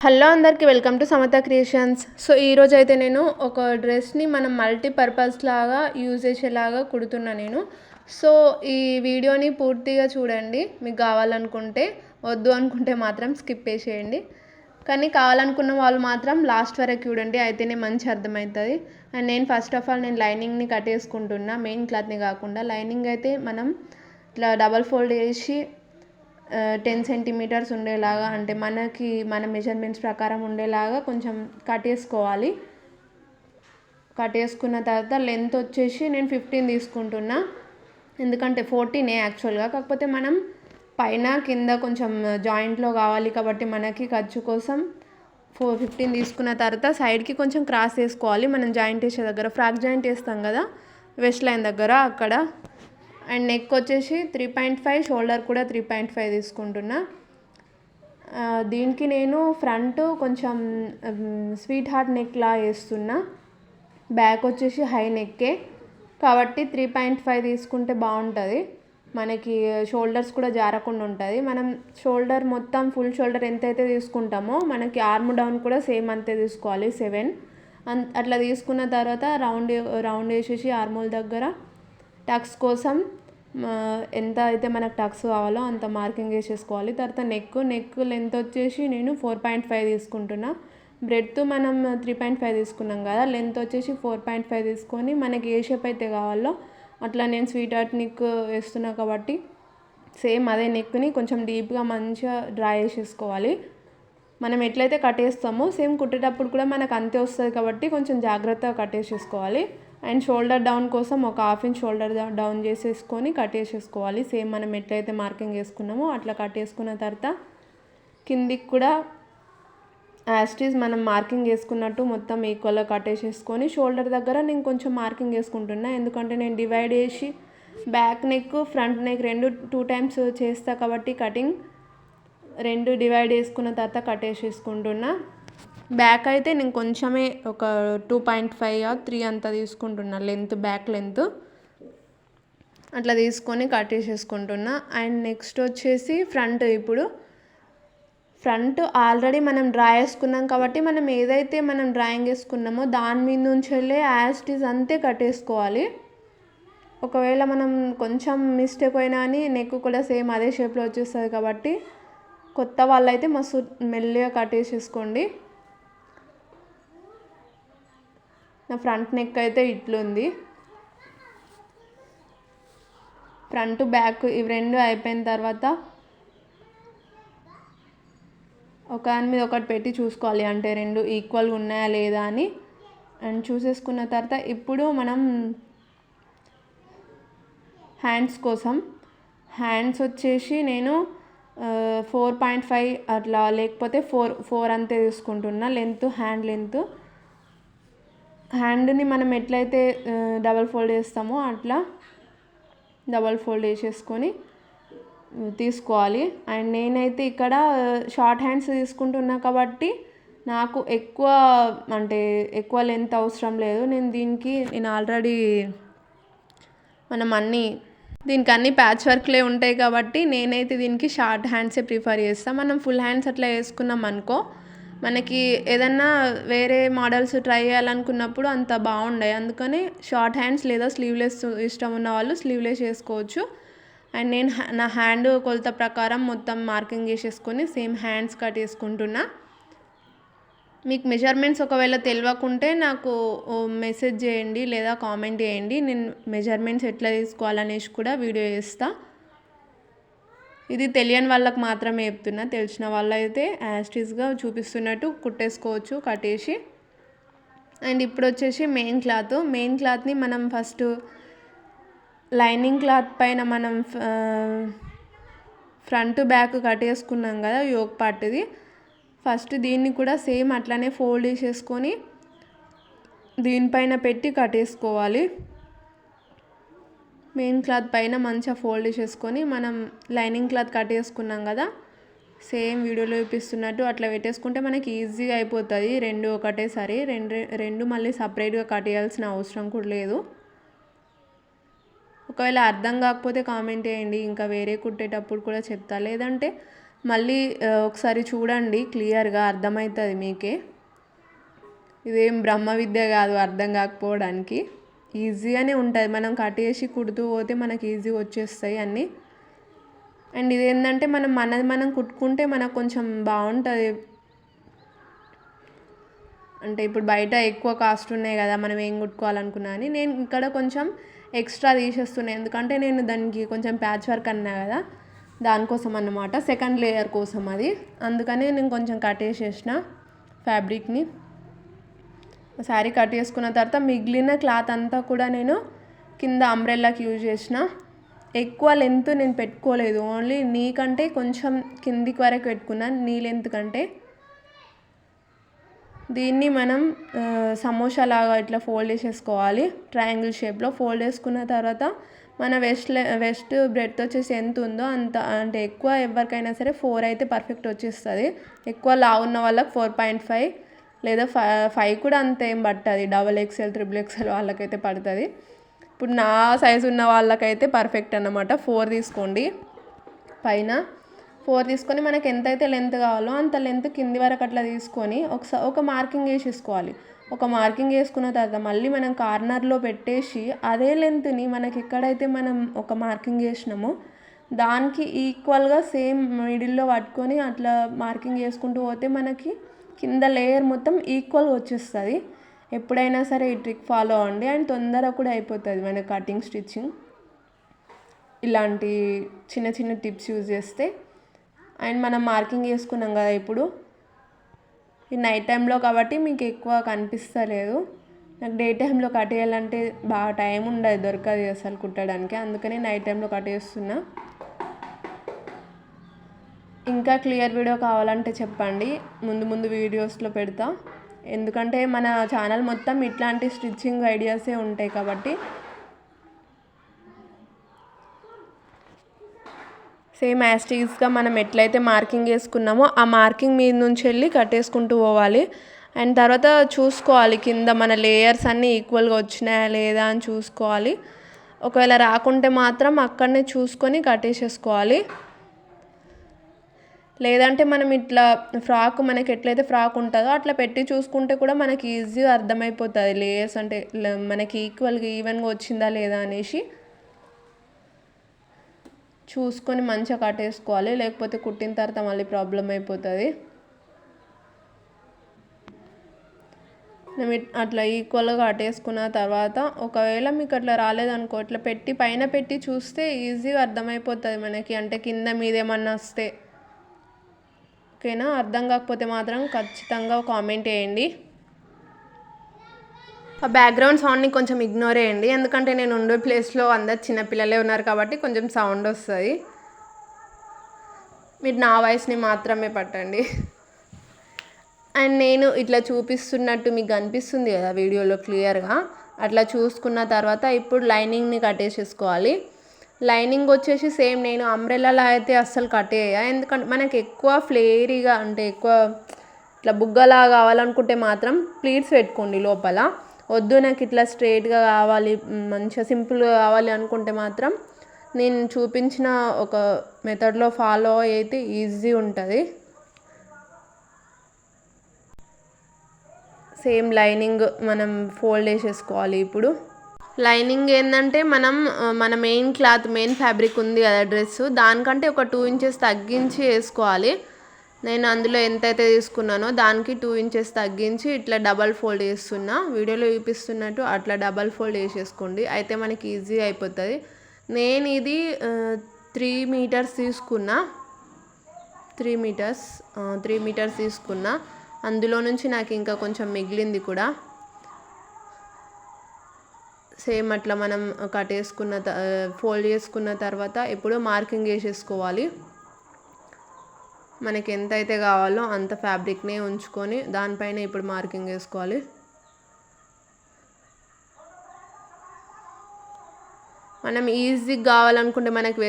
Hello అందరికీ welcome to Samatha creations. So ఈరోజు అయితే నేను ఒక డ్రెస్ని మనం మల్టీపర్పస్ లాగా యూజ్ చేసేలాగా కుడుతున్నా నేను. సో ఈ వీడియోని పూర్తిగా చూడండి, మీకు కావాలనుకుంటే. వద్దు అనుకుంటే మాత్రం స్కిప్ చేసేయండి. కానీ కావాలనుకున్న వాళ్ళు మాత్రం లాస్ట్ వరకు చూడండి, అయితేనే మంచి అర్థమవుతుంది. అండ్ నేను ఫస్ట్ ఆఫ్ ఆల్ లైనింగ్ని కట్టేసుకుంటున్నా, మెయిన్ క్లాత్ని కాకుండా. లైనింగ్ అయితే మనం ఇట్లా డబల్ ఫోల్డ్ చేసి 10 సెంటీమీటర్స్ ఉండేలాగా, అంటే మన మెజర్మెంట్స్ ప్రకారం ఉండేలాగా కొంచెం కట్టేసుకోవాలి. కట్టేసుకున్న తర్వాత లెంత్ వచ్చేసి నేను 15 తీసుకుంటున్నా, ఎందుకంటే 14 యాక్చువల్గా. కాకపోతే మనం పైన కింద కొంచెం జాయింట్లో కావాలి కాబట్టి మనకి ఖర్చు కోసం 15 తీసుకున్న తర్వాత సైడ్కి కొంచెం క్రాస్ వేసుకోవాలి. మనం జాయింట్ వేసే దగ్గర, ఫ్రాక్ జాయింట్ వేస్తాం కదా వెస్ట్ లైన్ దగ్గర, అక్కడ. అండ్ నెక్ వచ్చేసి 3.5, షోల్డర్ కూడా 3.5 తీసుకుంటున్నా. దీనికి నేను ఫ్రంట్ కొంచెం స్వీట్ హార్ట్ నెక్లా వేస్తున్నా. బ్యాక్ వచ్చేసి హై నెక్కే కాబట్టి 3.5 తీసుకుంటే బాగుంటుంది. మనకి షోల్డర్స్ కూడా జారకుండా ఉంటుంది. మనం షోల్డర్ మొత్తం ఫుల్ షోల్డర్ ఎంతైతే తీసుకుంటామో మనకి ఆర్మ్ డౌన్ కూడా సేమ్ అంతే తీసుకోవాలి, 7. అట్లా తీసుకున్న తర్వాత రౌండ్ వేసేసి ఆర్మోల్ దగ్గర టక్స్ కోసం ఎంత అయితే మనకు టక్స్ కావాలో అంత మార్కింగ్ వేసేసుకోవాలి. తర్వాత నెక్ లెంత్ వచ్చేసి నేను 4.5 తీసుకుంటున్నా. బ్రెడ్త్ మనం 3.5 తీసుకున్నాం కదా, లెంత్ వచ్చేసి 4.5 తీసుకొని మనకి ఏ షేప్ అయితే కావాలో అట్లా నేను స్వీట్ హార్ట్ నెక్ వేస్తున్నా కాబట్టి సేమ్ అదే నెక్ని కొంచెం డీప్గా మంచిగా డ్రా చేసేసుకోవాలి. మనం ఎట్లయితే కట్టేస్తామో సేమ్ కుట్టేటప్పుడు కూడా మనకు అంతే వస్తుంది కాబట్టి కొంచెం జాగ్రత్తగా కట్టేసేసుకోవాలి. అండ్ షోల్డర్ డౌన్ కోసం ఒక 1/2 ఇంచ్ షోల్డర్ డౌన్ చేసేసుకొని కట్టేసేసుకోవాలి. సేమ్ మనం ఎట్లయితే మార్కింగ్ వేసుకున్నామో అట్లా కట్టేసుకున్న తర్వాత కిందికి కూడా యాస్టీస్ మనం మార్కింగ్ వేసుకున్నట్టు మొత్తం ఈక్వల్గా కట్టేసేసుకొని షోల్డర్ దగ్గర నేను కొంచెం మార్కింగ్ వేసుకుంటున్నా, ఎందుకంటే నేను డివైడ్ చేసి back neck front neck 2 times చేస్తా కాబట్టి కటింగ్ 2 డివైడ్ చేసుకున్న తర్వాత కట్టేసేసుకుంటున్నా. బ్యాక్ అయితే నేను కొంచెమే ఒక 2.5 or 3 అంతా తీసుకుంటున్నా లెంత్, బ్యాక్ లెంత్ అట్లా తీసుకొని కట్టేసేసుకుంటున్నా. అండ్ నెక్స్ట్ వచ్చేసి ఫ్రంట్. ఇప్పుడు ఫ్రంట్ ఆల్రెడీ మనం డ్రా చేసుకున్నాం కాబట్టి మనం ఏదైతే మనం డ్రాయింగ్ వేసుకున్నామో దాని మీద నుంచి వెళ్ళి యాస్టీస్ అంతే కట్టేసుకోవాలి. ఒకవేళ మనం కొంచెం మిస్టేక్ అయినా అని నెక్ కూడా సేమ్ అదే షేప్లో వచ్చేస్తుంది కాబట్టి కొత్త వాళ్ళైతే మస్తు మెల్లిగా కట్టేసేసుకోండి. నా ఫ్రంట్ నెక్ అయితే ఇట్లుంది. ఫ్రంట్ బ్యాక్ ఇవి 2 అయిపోయిన తర్వాత ఒకదాని మీద ఒకటి పెట్టి చూసుకోవాలి, అంటే 2 ఈక్వల్గా ఉన్నాయా లేదా అని. అండ్ చూసేసుకున్న తర్వాత ఇప్పుడు మనం హ్యాండ్స్ కోసం, హ్యాండ్స్ వచ్చేసి నేను 4.5 అట్లా, లేకపోతే 4 అంతే తీసుకుంటున్నా లెంత్, హ్యాండ్ లెంత్. హ్యాండ్ని మనం ఎట్లయితే డబల్ ఫోల్డ్ చేస్తామో అట్లా డబల్ ఫోల్డ్ వేసేసుకొని తీసుకోవాలి. అండ్ నేనైతే ఇక్కడ షార్ట్ హ్యాండ్స్ తీసుకుంటున్నా కాబట్టి నాకు ఎక్కువ లెంత్ అవసరం లేదు. నేను ఆల్రెడీ దీనికి అన్ని ప్యాచ్ వర్క్లే ఉంటాయి కాబట్టి నేనైతే దీనికి షార్ట్ హ్యాండ్సే ప్రిఫర్ చేస్తాను. మనం ఫుల్ హ్యాండ్స్ అట్లా వేసుకున్నాం అనుకో, మనకి ఏదన్నా వేరే మోడల్స్ ట్రై చేయాలనుకున్నప్పుడు అంత బాగుండయి. అందుకని షార్ట్ హ్యాండ్స్ లేదా స్లీవ్లెస్ ఇష్టం ఉన్న వాళ్ళు స్లీవ్లెస్ చేసుకోవచ్చు. అండ్ నేను నా హ్యాండ్ కొలత ప్రకారం మొత్తం మార్కింగ్ చేసేసుకొని సేమ్ హ్యాండ్స్ కట్ చేసుకుంటున్నా. మీకు మెజర్మెంట్స్ ఒకవేళ తెలియకుంటే నాకు మెసేజ్ చేయండి లేదా కామెంట్ చేయండి, నేను మెజర్మెంట్స్ ఎట్లా తీసుకోవాలనేసి కూడా వీడియో చేస్తా. ఇది తెలియని వాళ్ళకి మాత్రమే చెప్తున్నా, తెలిసిన వాళ్ళు అయితే యాస్టీస్గా చూపిస్తున్నట్టు కుట్టేసుకోవచ్చు కట్టేసి. అండ్ ఇప్పుడు వచ్చేసి మెయిన్ క్లాత్ని మనం ఫస్ట్ లైనింగ్ క్లాత్ పైన మనం ఫ్రంట్ బ్యాక్ కట్టేసుకున్నాం కదా యోక్ పార్ట్ది, ఫస్ట్ దీన్ని కూడా సేమ్ అట్లానే ఫోల్డ్ చేసేసుకొని దీనిపైన పెట్టి కట్టేసుకోవాలి. మెయిన్ క్లాత్ పైన మంచిగా ఫోల్డ్ చేసుకొని మనం లైనింగ్ క్లాత్ కట్టేసుకున్నాం కదా సేమ్ వీడియోలో చూపిస్తున్నట్టు అట్లా పెట్టేసుకుంటే మనకి ఈజీగా అయిపోతుంది. 2 ఒకటేసారి, 2 మళ్ళీ సపరేట్గా కట్ చేయాల్సిన అవసరం కూడా లేదు. ఒకవేళ అర్థం కాకపోతే కామెంట్ చేయండి, ఇంకా వేరే కుట్టేటప్పుడు కూడా చెప్తా. లేదంటే మళ్ళీ ఒకసారి చూడండి, క్లియర్గా అర్థమవుతుంది మీకే. ఇదేం బ్రహ్మ విద్య కాదు అర్థం కాకపోవడానికి, ఈజీగానే ఉంటుంది. మనం కట్ చేసి కుడుతూ పోతే మనకి ఈజీగా వచ్చేస్తాయి అన్నీ. అండ్ ఇదేంటంటే మనది మనం కుట్టుకుంటే మనకు కొంచెం బాగుంటుంది. అంటే ఇప్పుడు బయట ఎక్కువ కాస్ట్ ఉన్నాయి కదా, మనం ఏం కుట్టుకోవాలనుకున్నా అని నేను ఇక్కడ కొంచెం ఎక్స్ట్రా తీసేస్తున్నాను. ఎందుకంటే నేను దానికి కొంచెం ప్యాచ్ వర్క్ అన్నా కదా, దానికోసం అన్నమాట, సెకండ్ లేయర్ కోసం అది. అందుకని నేను కొంచెం కట్ చేసేసిన ఫ్యాబ్రిక్ని. శారీ కట్ చేసుకున్న తర్వాత మిగిలిన క్లాత్ అంతా కూడా నేను కింద అంబ్రెల్లాకి యూజ్ చేసిన. ఎక్కువ లెంత్ నేను పెట్టుకోలేదు, ఓన్లీ నీ కంటే కొంచెం కిందికి వరకు పెట్టుకున్నాను, నీ లెంత్ కంటే. దీన్ని మనం సమోసా లాగా ఇట్లా ఫోల్డ్ చేసేసుకోవాలి, ట్రయాంగిల్ షేప్లో. ఫోల్డ్ చేసుకున్న తర్వాత మన వెస్ట్ బ్రెడ్త్ వచ్చేసి ఎంత ఉందో అంత, అంటే ఎక్కువ ఎవరికైనా సరే 4 అయితే పర్ఫెక్ట్ వచ్చేస్తుంది. ఎక్కువ లావు ఉన్న వాళ్ళకి 4.5 లేదా 5 కూడా అంత ఏం పడుతుంది. XXL XXL వాళ్ళకైతే పడుతుంది. ఇప్పుడు నా సైజు ఉన్న వాళ్ళకైతే పర్ఫెక్ట్ అన్నమాట. 4 తీసుకోండి, పైన 4 తీసుకొని మనకి ఎంతైతే లెంత్ కావాలో అంత లెంత్ కింది వరకు అట్లా తీసుకొని ఒక మార్కింగ్ వేసేసుకోవాలి. ఒక మార్కింగ్ వేసుకున్న తర్వాత మళ్ళీ మనం కార్నర్లో పెట్టేసి అదే లెంత్ని మనకి ఎక్కడైతే మనం ఒక మార్కింగ్ వేసినామో దానికి ఈక్వల్గా సేమ్ మిడిల్లో పట్టుకొని అట్లా మార్కింగ్ చేసుకుంటూ పోతే మనకి కింద లేయర్ మొత్తం ఈక్వల్గా వచ్చేస్తుంది. ఎప్పుడైనా సరే ఈ ట్రిక్ ఫాలో అవ్వండి, అండ్ తొందరగా కూడా అయిపోతుంది మన కటింగ్ స్టిచ్చింగ్ ఇలాంటి చిన్న చిన్న టిప్స్ యూజ్ చేస్తే. అండ్ మనం మార్కింగ్ చేసుకున్నాం కదా, ఇప్పుడు ఈ నైట్ టైంలో కాబట్టి మీకు ఎక్కువ కనిపిస్తలేదు. నాకు డే టైంలో కట్ చేయాలంటే బాగా టైం ఉండదు, దొరకదు అసలు కుట్టడానికి, అందుకని నైట్ టైంలో కట్ చేస్తున్నా. ఇంకా క్లియర్ వీడియో కావాలంటే చెప్పండి, ముందు వీడియోస్లో పెడతా. ఎందుకంటే మన ఛానల్ మొత్తం ఇట్లాంటి స్టిచ్చింగ్ ఐడియాసే ఉంటాయి కాబట్టి. సేమ్ యాస్టీస్గా మనం ఎట్లయితే మార్కింగ్ వేసుకున్నామో ఆ మార్కింగ్ మీద నుంచి వెళ్ళి కట్టేసుకుంటూ పోవాలి. అండ్ తర్వాత చూసుకోవాలి కింద మన లేయర్స్ అన్నీ ఈక్వల్గా వచ్చినాయా లేదా అని చూసుకోవాలి. ఒకవేళ రాకుంటే మాత్రం అక్కడనే చూసుకొని కట్టేసేసుకోవాలి. లేదంటే మనం ఇట్లా ఫ్రాక్ మనకి ఎట్లయితే ఫ్రాక్ ఉంటుందో అట్లా పెట్టి చూసుకుంటే కూడా మనకి ఈజీగా అర్థమైపోతుంది లేయర్స్ అంటే మనకి ఈక్వల్గా ఈవెన్గా వచ్చిందా లేదా అనేసి చూసుకొని మంచిగా కట్టేసుకోవాలి. లేకపోతే కుట్టిన తర్వాత మళ్ళీ ప్రాబ్లం అయిపోతుంది. అట్లా ఈక్వల్గా కట్టేసుకున్న తర్వాత ఒకవేళ మీకు అట్లా రాలేదనుకో, ఇట్లా పైన పెట్టి చూస్తే ఈజీగా అర్థమైపోతుంది మనకి, అంటే కింద మీద ఏమన్నా వస్తే. ఓకేనా? అర్థం కాకపోతే మాత్రం ఖచ్చితంగా కామెంట్ చేయండి. ఆ బ్యాక్గ్రౌండ్ సౌండ్ని కొంచెం ఇగ్నోర్ చేయండి, ఎందుకంటే నేను ఉండే ప్లేస్లో అందరు చిన్నపిల్లలే ఉన్నారు కాబట్టి కొంచెం సౌండ్ వస్తుంది. మీరు నా వాయిస్ని మాత్రమే పట్టండి. అండ్ నేను ఇట్లా చూపిస్తున్నట్టు మీకు కనిపిస్తుంది కదా వీడియోలో క్లియర్గా, అట్లా చూసుకున్న తర్వాత ఇప్పుడు లైనింగ్ని కట్టేసేసుకోవాలి. లైనింగ్ వచ్చేసి సేమ్ నేను అంబ్రెల్లాలో అయితే అస్సలు కట్టేయ, ఎందుకంటే మనకి ఎక్కువ ఫ్లేరీగా అంటే ఎక్కువ ఇట్లా బుగ్గలా కావాలనుకుంటే మాత్రం ప్లీట్స్ పెట్టుకోండి లోపల. వద్దు నాకు ఇట్లా స్ట్రైట్గా కావాలి, మంచిగా సింపుల్గా కావాలి అనుకుంటే మాత్రం నేను చూపించిన ఒక మెథడ్లో ఫాలో అయితే ఈజీ ఉంటుంది. సేమ్ లైనింగ్ మనం ఫోల్డ్ చేసేసుకోవాలి. ఇప్పుడు లైనింగ్ ఏంటంటే మన మెయిన్ ఫ్యాబ్రిక్ ఉంది కదా డ్రెస్, దానికంటే ఒక 2 ఇంచెస్ తగ్గించి వేసుకోవాలి. నేను అందులో ఎంతైతే తీసుకున్నానో దానికి 2 ఇంచెస్ తగ్గించి ఇట్లా డబల్ ఫోల్డ్ చేస్తున్నా, వీడియోలో చూపిస్తున్నట్టు అట్లా డబల్ ఫోల్డ్ చేసేసుకోండి, అయితే మనకి ఈజీ అయిపోతుంది. నేను ఇది 3 మీటర్స్ తీసుకున్నా, 3 మీటర్స్ తీసుకున్నా. అందులో నుంచి నాకు ఇంకా కొంచెం మిగిలింది కూడా. సేమ్ అట్లా మనం ఫోల్డ్ చేసుకున్న తర్వాత ఇప్పుడు మార్కింగ్ వేసేసుకోవాలి. మనకి ఎంత అయితే కావాలో అంత ఫ్యాబ్రిక్నే ఉంచుకొని దానిపైన ఇప్పుడు మార్కింగ్ వేసుకోవాలి. మనం ఈజీగా కావాలనుకుంటే మనకి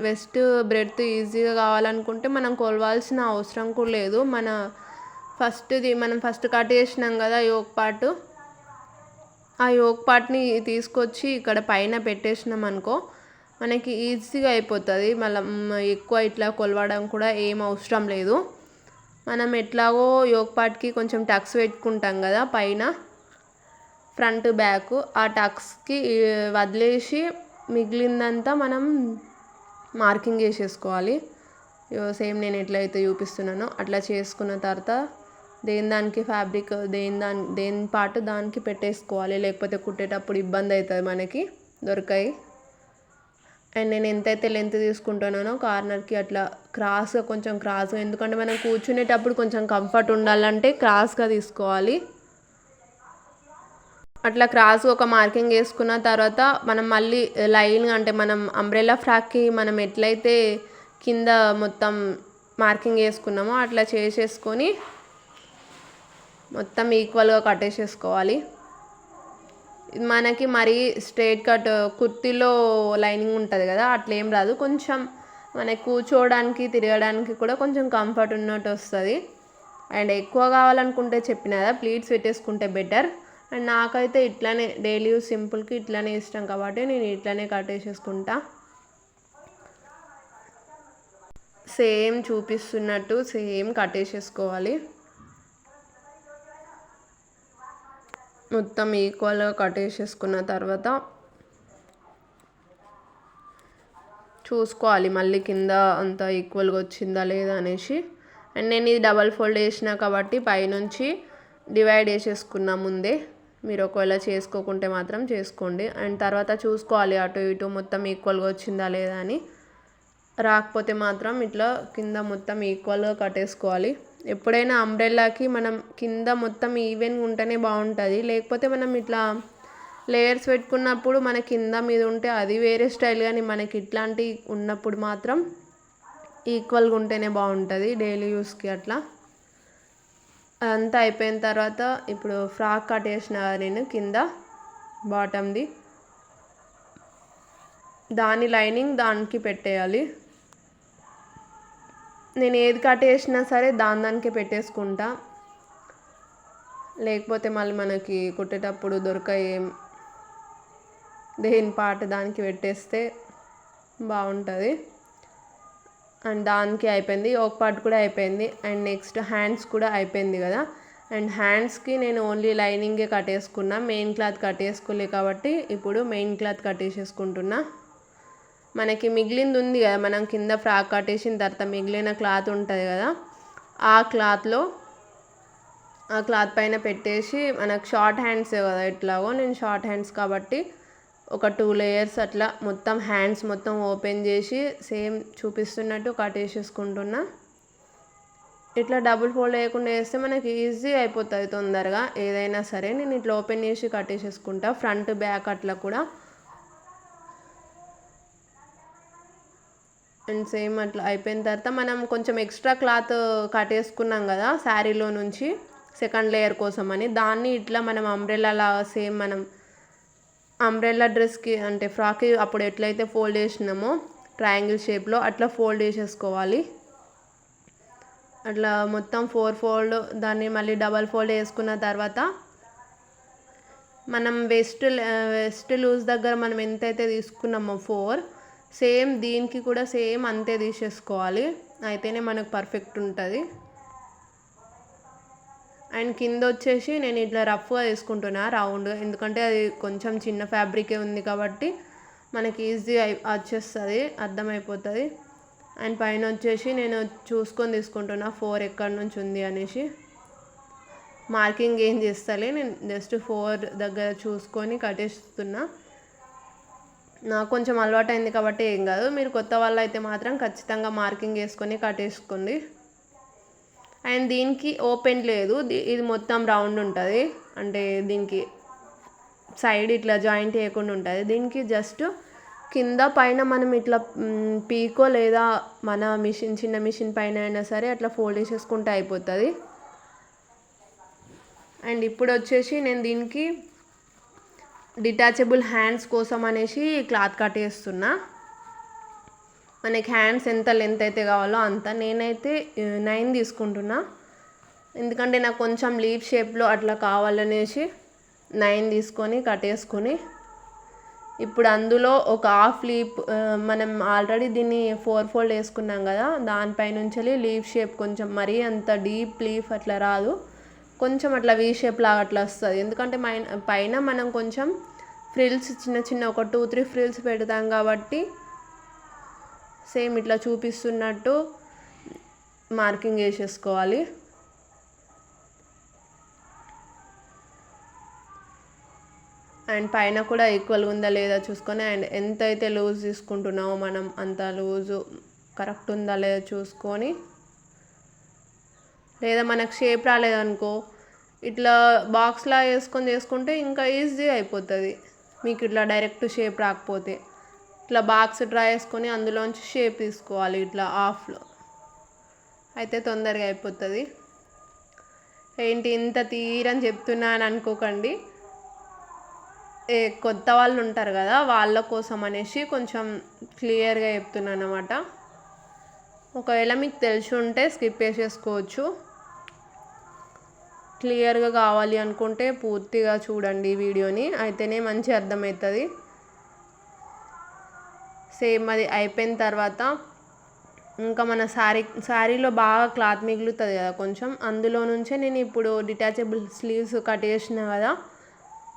వెస్ట్ బ్రెడ్త్ ఈజీగా కావాలనుకుంటే మనం కొలవాల్సిన అవసరం కూడా లేదు. మనం ఫస్ట్ కట్ చేసినాం కదా యోక్ పార్ట్, ఆ యోక్ పార్ట్ని తీసుకొచ్చి ఇక్కడ పైన పెట్టేసినాం అనుకో, మనకి ఈజీగా అయిపోతుంది. మళ్ళీ ఎక్కువ ఇట్లా కొలవడం కూడా ఏం అవసరం లేదు. మనం ఎట్లాగో యోక్ పార్ట్కి కొంచెం టక్స్ పెట్టుకుంటాం కదా పైన ఫ్రంట్ బ్యాక్, ఆ టక్స్కి వదిలేసి మిగిలిందంతా మనం మార్కింగ్ చేసేసుకోవాలి. సేమ్ నేను ఎట్లయితే చూపిస్తున్నానో అట్లా చేసుకున్న తర్వాత దానికి ఫ్యాబ్రిక్ దేని పార్ట్ దానికి పెట్టేసుకోవాలి. లేకపోతే కుట్టేటప్పుడు ఇబ్బంది అవుతుంది, మనకి దొరకాయి. అండ్ నేను ఎంతైతే లెంత్ తీసుకుంటున్నానో కార్నర్కి అట్లా కొంచెం క్రాస్గా, ఎందుకంటే మనం కూర్చునేటప్పుడు కొంచెం కంఫర్ట్ ఉండాలంటే క్రాస్గా తీసుకోవాలి. అట్లా క్రాస్గా ఒక మార్కింగ్ వేసుకున్న తర్వాత మనం మళ్ళీ లైన్గా, అంటే మనం అంబ్రెల్లా ఫ్రాక్కి మనం ఎట్లయితే కింద మొత్తం మార్కింగ్ వేసుకున్నామో అట్లా చేసేసుకొని మొత్తం ఈక్వల్గా కట్టేసేసుకోవాలి. మనకి మరీ స్ట్రైట్ కట్ కుర్తీలో లైనింగ్ ఉంటుంది కదా, అట్లా ఏం రాదు. కొంచెం మనకి కూర్చోవడానికి తిరగడానికి కూడా కొంచెం కంఫర్ట్ ఉన్నట్టు వస్తుంది. అండ్ ఎక్కువ కావాలనుకుంటే చెప్పిన కదా ప్లీట్స్ పెట్టేసుకుంటే బెటర్. అండ్ నాకైతే ఇట్లానే డైలీ యూస్ సింపుల్కి ఇట్లానే ఇష్టం కాబట్టి నేను ఇట్లానే కట్టేసేసుకుంటా. సేమ్ చూపిస్తున్నట్టు సేమ్ కట్టేసేసుకోవాలి. మొత్తం ఈక్వల్గా కట్టేసేసుకున్న తర్వాత చూసుకోవాలి మళ్ళీ కింద అంతా ఈక్వల్గా వచ్చిందా లేదా అనేసి. అండ్ నేను ఇది డబల్ ఫోల్డ్ చేసిన కాబట్టి పైనుంచి డివైడ్ చేసేసుకున్నా ముందే. మీరు ఒకవేళ చేసుకోకుంటే మాత్రం చేసుకోండి. అండ్ తర్వాత చూసుకోవాలి అటు ఇటు మొత్తం ఈక్వల్గా వచ్చిందా లేదా అని. రాకపోతే మాత్రం ఇట్లా కింద మొత్తం ఈక్వల్గా కట్టేసుకోవాలి. ఎప్పుడైనా అంబ్రెల్లాకి మనం కింద మొత్తం ఈవెన్గా ఉంటేనే బాగుంటుంది. లేకపోతే మనం ఇట్లా లేయర్స్ పెట్టుకున్నప్పుడు మన కింద మీద ఉంటే అది వేరే స్టైల్, కానీ మనకి ఇట్లాంటి ఉన్నప్పుడు మాత్రం ఈక్వల్గా ఉంటేనే బాగుంటుంది డైలీ యూస్కి. అట్లా అదంతా అయిపోయిన తర్వాత ఇప్పుడు ఫ్రాక్ కట్టేసిన నేను కింద బాటమ్ది, దాని లైనింగ్ దానికి పెట్టేయాలి. నేను ఏది కట్టేసినా సరే దానికే పెట్టేసుకుంటా, లేకపోతే మళ్ళీ మనకి కుట్టేటప్పుడు దొరకాయి. దేని పార్ట్ దానికి పెట్టేస్తే బాగుంటుంది. అండ్ దానికి అయిపోయింది, ఒక పార్ట్ కూడా అయిపోయింది. అండ్ నెక్స్ట్ హ్యాండ్స్ కూడా అయిపోయింది కదా. అండ్ హ్యాండ్స్కి నేను ఓన్లీ లైనింగే కట్టేసుకున్నా, మెయిన్ క్లాత్ కట్టేసుకోలే కాబట్టి ఇప్పుడు మెయిన్ క్లాత్ కట్టేసేసుకుంటున్నా. మనకి మిగిలింది ఉంది కదా, మనం కింద ఫ్రాక్ కట్టేసిన తర్వాత మిగిలిన క్లాత్ ఉంటుంది కదా, ఆ క్లాత్ పైన పెట్టేసి, మనకు షార్ట్ హ్యాండ్స్ కదా ఎట్లాగో, నేను షార్ట్ హ్యాండ్స్ కాబట్టి ఒక 2 లేయర్స్ అట్లా మొత్తం హ్యాండ్స్ మొత్తం ఓపెన్ చేసి సేమ్ చూపిస్తున్నట్టు కట్టేసేసుకుంటున్నా. ఇట్లా డబుల్ ఫోల్డ్ వేయకుండా వేస్తే మనకి ఈజీ అయిపోతుంది తొందరగా ఏదైనా సరే. నేను ఇట్లా ఓపెన్ చేసి కట్టేసేసుకుంటా ఫ్రంట్ బ్యాక్ అట్లా కూడా. అండ్ సేమ్ అట్లా అయిపోయిన తర్వాత మనం కొంచెం ఎక్స్ట్రా క్లాత్ కట్టేసుకున్నాం కదా శారీలో నుంచి సెకండ్ లేయర్ కోసం అని, దాన్ని ఇట్లా మనం అంబ్రెల్లా సేమ్ మనం అంబ్రెల్లా డ్రెస్కి అంటే ఫ్రాక్కి అప్పుడు ఎట్లయితే ఫోల్డ్ చేసినామో ట్రయాంగిల్ షేప్లో అట్లా ఫోల్డ్ చేసేసుకోవాలి. అట్లా మొత్తం 4 ఫోల్డ్, దాన్ని మళ్ళీ డబల్ ఫోల్డ్ వేసుకున్న తర్వాత మనం వెస్ట్ లూజ్ దగ్గర మనం ఎంతైతే తీసుకున్నామో 4, సేమ్ దీనికి కూడా సేమ్ అంతే తీసేసుకోవాలి, అయితేనే మనకు పర్ఫెక్ట్ ఉంటుంది. అండ్ కింద వచ్చేసి నేను ఇట్లా రఫ్గా తీసుకుంటున్నా రౌండ్గా, ఎందుకంటే అది కొంచెం చిన్న ఫ్యాబ్రికే ఉంది కాబట్టి మనకి ఈజీ వచ్చేస్తుంది, అర్థమైపోతుంది. అండ్ పైన వచ్చేసి నేను చూసుకొని తీసుకుంటున్నా 4 ఎక్కడి నుంచి ఉంది అనేసి. మార్కింగ్ ఏం చేస్తలే, నేను జస్ట్ 4 దగ్గర చూసుకొని కట్టేస్తున్నా. నాకు కొంచెం అలవాటు అయింది కాబట్టి ఏం కాదు, మీరు కొత్త వాళ్ళు అయితే మాత్రం ఖచ్చితంగా మార్కింగ్ వేసుకొని కట్టేసుకోండి. అండ్ దీనికి ఓపెన్ లేదు, ఇది మొత్తం రౌండ్ ఉంటుంది, అంటే దీనికి సైడ్ ఇట్లా జాయింట్ వేయకుండా ఉంటుంది. దీనికి జస్ట్ కింద పైన మనం ఇట్లా పీకో లేదా మన చిన్న మిషన్ పైన అయినా సరే అట్లా ఫోల్డ్ చేసేసుకుంటే అయిపోతుంది. అండ్ ఇప్పుడు వచ్చేసి నేను దీనికి డిటాచబుల్ హ్యాండ్స్ కోసం అనేసి క్లాత్ కట్టేస్తున్నా. మనకి హ్యాండ్స్ ఎంత లెంత్ అయితే కావాలో అంత, నేనైతే 9 తీసుకుంటున్నా, ఎందుకంటే నాకు కొంచెం లీఫ్ షేప్లో అట్లా కావాలనేసి 9 తీసుకొని కట్టేసుకొని ఇప్పుడు అందులో ఒక హాఫ్ లీఫ్ మనం ఆల్రెడీ దీన్ని 4 ఫోల్డ్ వేసుకున్నాం కదా, దానిపైనుంచి లీఫ్ షేప్ కొంచెం మరీ అంత డీప్ లీఫ్ అట్లా రాదు, కొంచెం అట్లా వీ షేప్ లాగా అట్లా వస్తుంది. ఎందుకంటే పైన మనం కొంచెం ఫ్రిల్స్ చిన్న చిన్న ఒక 2-3 ఫ్రిల్స్ పెడతాం కాబట్టి సేమ్ ఇట్లా చూపిస్తున్నట్టు మార్కింగ్ వేసేసుకోవాలి. అండ్ పైన కూడా ఈక్వల్గా ఉందా లేదా చూసుకొని, అండ్ ఎంత అయితే లూజ్ తీసుకుంటున్నామో మనం అంత లూజు కరెక్ట్ ఉందా లేదా చూసుకొని, లేదా మనకు షేప్ రాలేదనుకో ఇట్లా బాక్స్లా వేసుకొని చేసుకుంటే ఇంకా ఈజీ అయిపోతుంది. మీకు ఇట్లా డైరెక్ట్ షేప్ రాకపోతే ఇట్లా బాక్స్ డ్రా చేసుకొని అందులోంచి షేప్ తీసుకోవాలి ఇట్లా హాఫ్లో, అయితే తొందరగా అయిపోతుంది. ఏంటి ఇంత తీరని చెప్తున్నాను అనుకోకండి, కొత్త వాళ్ళు ఉంటారు కదా వాళ్ళ కోసం అనేసి కొంచెం క్లియర్గా చెప్తున్నాను అన్నమాట. ఒకవేళ మీకు తెలిసి ఉంటే స్కిప్ చేసేసుకోవచ్చు. క్లియర్గా కావాలి అనుకుంటే పూర్తిగా చూడండి వీడియోని, అయితేనే మంచి అర్థమవుతుంది. సేమ్ అది అయిపోయిన తర్వాత ఇంకా మన శారీలో బాగా క్లాత్ మిగులుతుంది కదా కొంచెం, అందులో నుంచే నేను ఇప్పుడు డిటాచబుల్ స్లీవ్స్ కట్ చేసిన కదా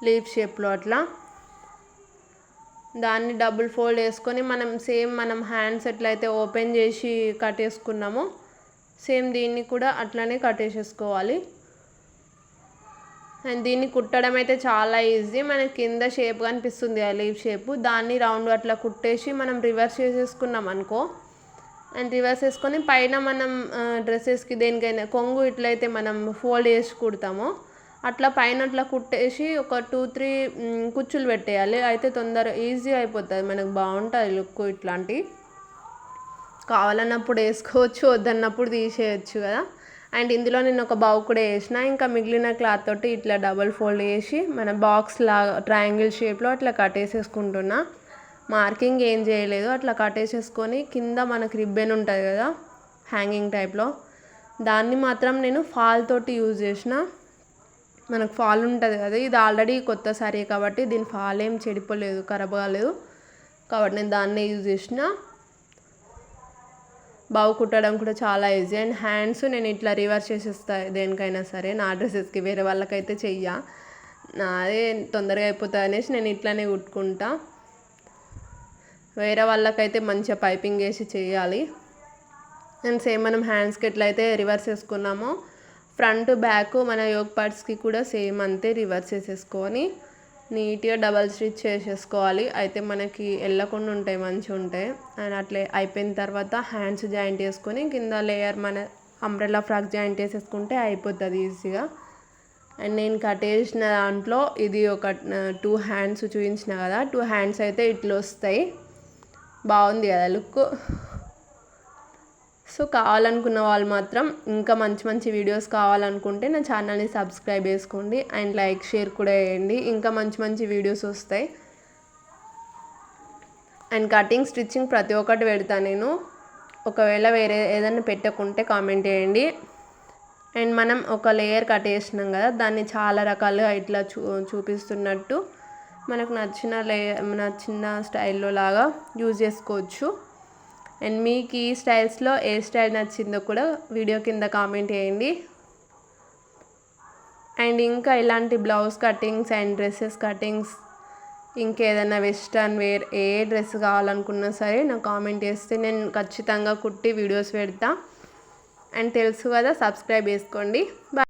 లీఫ్ షేప్లో, అట్లా దాన్ని డబుల్ ఫోల్డ్ వేసుకొని మనం హ్యాండ్స్ ఎట్లయితే ఓపెన్ చేసి కట్ చేసుకున్నామో సేమ్ దీన్ని కూడా అట్లనే కట్ చేసేసుకోవాలి. అండ్ దీన్ని కుట్టడం అయితే చాలా ఈజీ. మనకి కింద షేప్ కనిపిస్తుంది ఆ లీఫ్ షేప్, దాన్ని రౌండ్ అట్లా కుట్టేసి మనం రివర్స్ చేసేసుకున్నాం అనుకో, అండ్ రివర్స్ వేసుకొని పైన మనం డ్రెస్సెస్కి దేనికైనా కొంగు ఇట్లయితే మనం ఫోల్డ్ చేసి కుడతామో అట్లా పైన అట్లా కుట్టేసి ఒక 2-3 కుచ్చులు పెట్టేయాలి. అయితే తొందరగా ఈజీ అయిపోతుంది, మనకు బాగుంటుంది లుక్. ఇట్లాంటి కావాలన్నప్పుడు వేసుకోవచ్చు, వద్దన్నప్పుడు తీసేయచ్చు కదా. అండ్ ఇందులో నేను ఒక బౌ కూడా వేసిన, ఇంకా మిగిలిన క్లాత్ తోటి ఇట్లా డబల్ ఫోల్డ్ చేసి మన బాక్స్ లాగా ట్రయాంగిల్ షేప్లో అట్లా కట్టేసేసుకుంటున్నా. మార్కింగ్ ఏం చేయలేదు, అట్లా కట్టేసేసుకొని కింద మనకు రిబ్బన్ ఉంటుంది కదా హ్యాంగింగ్ టైప్లో, దాన్ని మాత్రం నేను ఫాల్ తోటి యూజ్ చేసిన. మనకు ఫాల్ ఉంటుంది కదా, ఇది ఆల్రెడీ కొత్త శారీ కాబట్టి దీని ఫాల్ ఏం చెడిపోలేదు, ఖరాబ్ కాలేదు కాబట్టి నేను దాన్నే యూజ్ చేసిన. బావు కుట్టడం కూడా చాలా ఈజీ. అండ్ హ్యాండ్స్ నేను ఇట్లా రివర్స్ చేసేస్తాను దేనికైనా సరే, నా డ్రెస్సెస్కి, వేరే వాళ్ళకైతే నాదే తొందరగా అయిపోతుంది అనేసి నేను ఇట్లానే కుట్టుకుంటా. వేరే వాళ్ళకైతే మంచిగా పైపింగ్ వేసి చేయాలి. అండ్ సేమ్ మనం హ్యాండ్స్కి ఎట్లయితే రివర్స్ వేసుకున్నామో ఫ్రంట్ బ్యాక్ మన యోక్ పార్ట్స్కి కూడా సేమ్ అంతే రివర్స్ చేసేసుకొని నీట్గా డబల్ స్టిచ్ చేసేసుకోవాలి. అయితే మనకి వెళ్ళకుండా ఉంటాయి, మంచిగా ఉంటాయి. అండ్ అట్లే అయిపోయిన తర్వాత హ్యాండ్స్ జాయింట్ చేసుకొని కింద లేయర్ మన అంబ్రెల్లా ఫ్రాక్ జాయింట్ వేసేసుకుంటే అయిపోతుంది ఈజీగా. అండ్ నేను కట్ చేసిన దాంట్లో ఇది ఒక 2 హ్యాండ్స్ చూపించిన కదా, 2 హ్యాండ్స్ అయితే ఇట్లా వస్తాయి. బాగుంది కదా లుక్. సో కావాలనుకున్న వాళ్ళు మాత్రం ఇంకా మంచి మంచి వీడియోస్ కావాలనుకుంటే నా ఛానల్ని సబ్స్క్రైబ్ చేసుకోండి అండ్ లైక్ షేర్ కూడా చేయండి, ఇంకా మంచి మంచి వీడియోస్ వస్తాయి. అండ్ కటింగ్ స్టిచ్చింగ్ ప్రతి ఒక్కటి పెడతాను నేను, ఒకవేళ వేరే ఏదైనా పెట్టకుంటే కామెంట్ చేయండి. అండ్ మనం ఒక లేయర్ కట్ చేసినాం కదా, దాన్ని చాలా రకాలుగా ఇట్లా చూపిస్తున్నట్టు మనకు నచ్చిన స్టైల్లో లాగా యూజ్ చేసుకోవచ్చు. అండ్ మీకు ఈ స్టైల్స్లో ఏ స్టైల్ నచ్చిందో కూడా వీడియో కింద కామెంట్ చేయండి. అండ్ ఇంకా ఇలాంటి blouse cuttings and dresses cuttings, ఇంకేదైనా వెస్టర్న్ వేర్ ఏ డ్రెస్ కావాలనుకున్నా సరే నాకు కామెంట్ చేస్తే నేను ఖచ్చితంగా కుట్టి వీడియోస్ పెడతా. అండ్ తెలుసు కదా, సబ్స్క్రైబ్ చేసుకోండి. బాయ్.